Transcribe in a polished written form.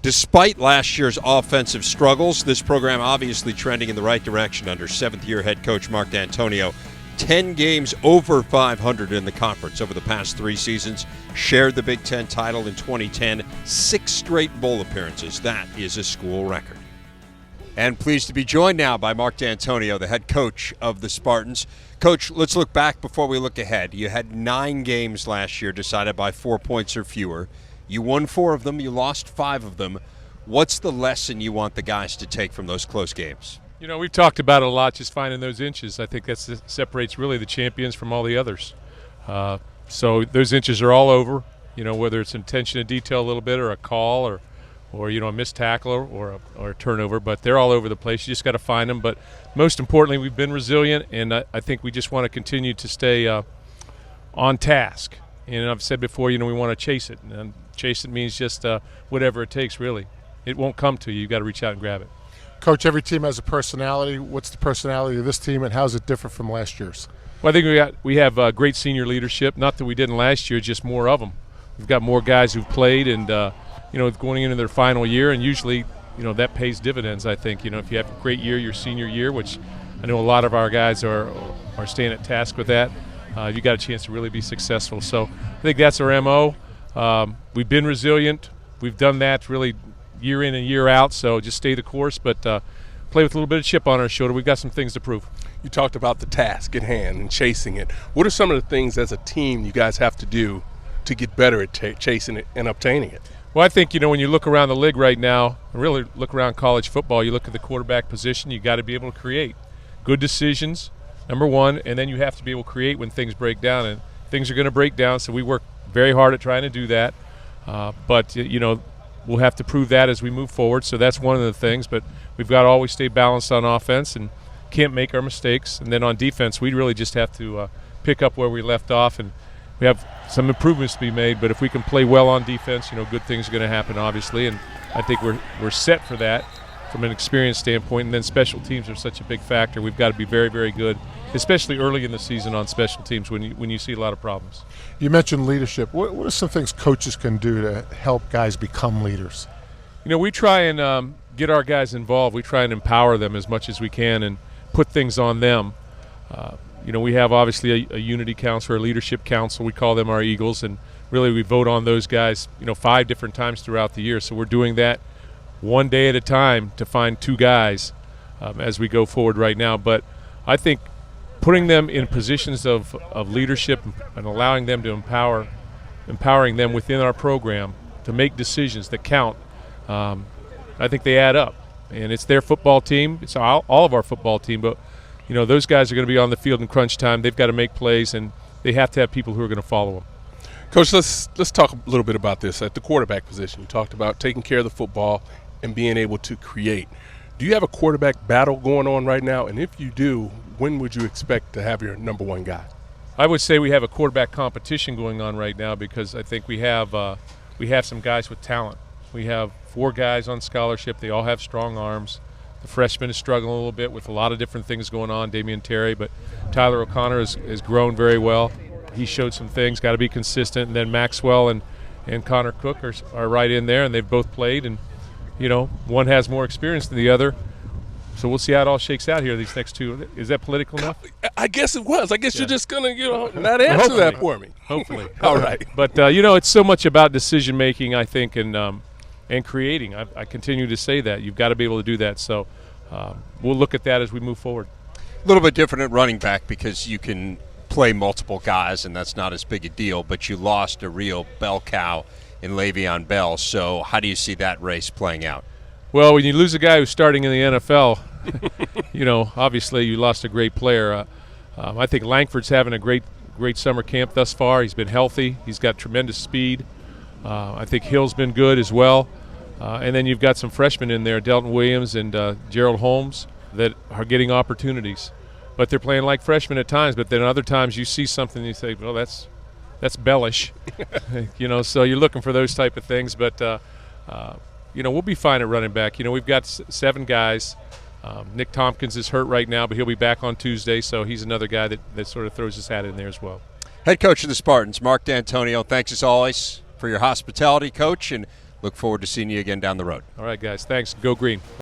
Despite last year's offensive struggles, this program obviously trending in the right direction under seventh-year head coach Mark Dantonio. 10 games over 500 in the conference over the past 3 seasons. Shared the Big Ten title in 2010. 6 straight bowl appearances. That is a school record. And pleased to be joined now by Mark Dantonio, the head coach of the Spartans. Coach, let's look back before we look ahead. You had 9 games last year decided by 4 points or fewer. You won 4 of them. You lost 5 of them. What's the lesson you want the guys to take from those close games? You know, we've talked about it a lot, just finding those inches. I think that separates really the champions from all the others. So those inches are all over, you know, whether it's attention to detail a little bit or a call or you know, a missed tackle or a turnover, but they're all over the place. You just got to find them. But most importantly, we've been resilient, and I think we just want to continue to stay on task. And I've said before, you know, we want to chase it. And chase it means just whatever it takes, really. It won't come to you. You've got to reach out and grab it. Coach, every team has a personality. What's the personality of this team, and how is it different from last year's? Well, I think we have great senior leadership. Not that we didn't last year, just more of them. We've got more guys who've played and, you know, going into their final year, and usually, you know, that pays dividends, I think. You know, if you have a great year your senior year, which I know a lot of our guys are staying at task with that, you got a chance to really be successful. So I think that's our MO. We've been resilient. We've done that really year in and year out, so just stay the course, but play with a little bit of chip on our shoulder. We've got some things to prove. You talked about the task at hand and chasing it. What are some of the things as a team you guys have to do to get better at chasing it and obtaining it? Well, I think, you know, when you look around the league right now, and really look around college football, you look at the quarterback position, you got to be able to create good decisions, number one, and then you have to be able to create when things break down, and things are going to break down, so we work very hard at trying to do that. But, you know, we'll have to prove that as we move forward, so that's one of the things. But we've got to always stay balanced on offense and can't make our mistakes. And then on defense, we really just have to pick up where we left off, and we have some improvements to be made. But if we can play well on defense, you know, good things are going to happen, obviously. And I think we're set for that from an experience standpoint. And then special teams are such a big factor. We've got to be very, very good, especially early in the season on special teams when you see a lot of problems. You mentioned leadership. What are some things coaches can do to help guys become leaders? You know, we try and get our guys involved. We try and empower them as much as we can and put things on them. You know, we have obviously a unity council or a leadership council. We call them our Eagles, and really we vote on those guys, you know, 5 different times throughout the year. So we're doing that one day at a time to find 2 guys as we go forward right now. But I think putting them in positions of leadership and allowing them to empowering them within our program to make decisions that count, I think they add up. And it's their football team. It's all of our football team. But, you know, those guys are going to be on the field in crunch time. They've got to make plays, and they have to have people who are going to follow them. Coach, let's talk a little bit about this. At the quarterback position, you talked about taking care of the football and being able to create. Do you have a quarterback battle going on right now? And if you do, when would you expect to have your number 1 guy? I would say we have a quarterback competition going on right now because I think we have some guys with talent. We have 4 guys on scholarship. They all have strong arms. The freshman is struggling a little bit with a lot of different things going on, Damian Terry, but Tyler O'Connor has grown very well. He showed some things, got to be consistent. And then Maxwell and Connor Cook are right in there, and they've both played. And, you know, one has more experience than the other. So we'll see how it all shakes out here these next 2. Is that political enough? I guess it was. I guess you're just going to, you know, not answer that for me. Hopefully. All right. But, you know, it's so much about decision-making, I think, and creating. I continue to say that. You've got to be able to do that. So we'll look at that as we move forward. A little bit different at running back because you can play multiple guys, and that's not as big a deal, but you lost a real bell cow in Le'Veon Bell. So how do you see that race playing out? Well, when you lose a guy who's starting in the NFL, you know, obviously you lost a great player. I think Langford's having a great summer camp thus far. He's been healthy. He's got tremendous speed. I think Hill's been good as well. And then you've got some freshmen in there, Delton Williams and Gerald Holmes, that are getting opportunities. But they're playing like freshmen at times, but then other times you see something and you say, well, that's bellish. You know, so you're looking for those type of things. But, you know, we'll be fine at running back. You know, we've got 7 guys. Nick Tompkins is hurt right now, but he'll be back on Tuesday, so he's another guy that sort of throws his hat in there as well. Head coach of the Spartans, Mark Dantonio, thanks as always for your hospitality, Coach, and Look forward to seeing you again down the road. All right, guys. Thanks. Go Green.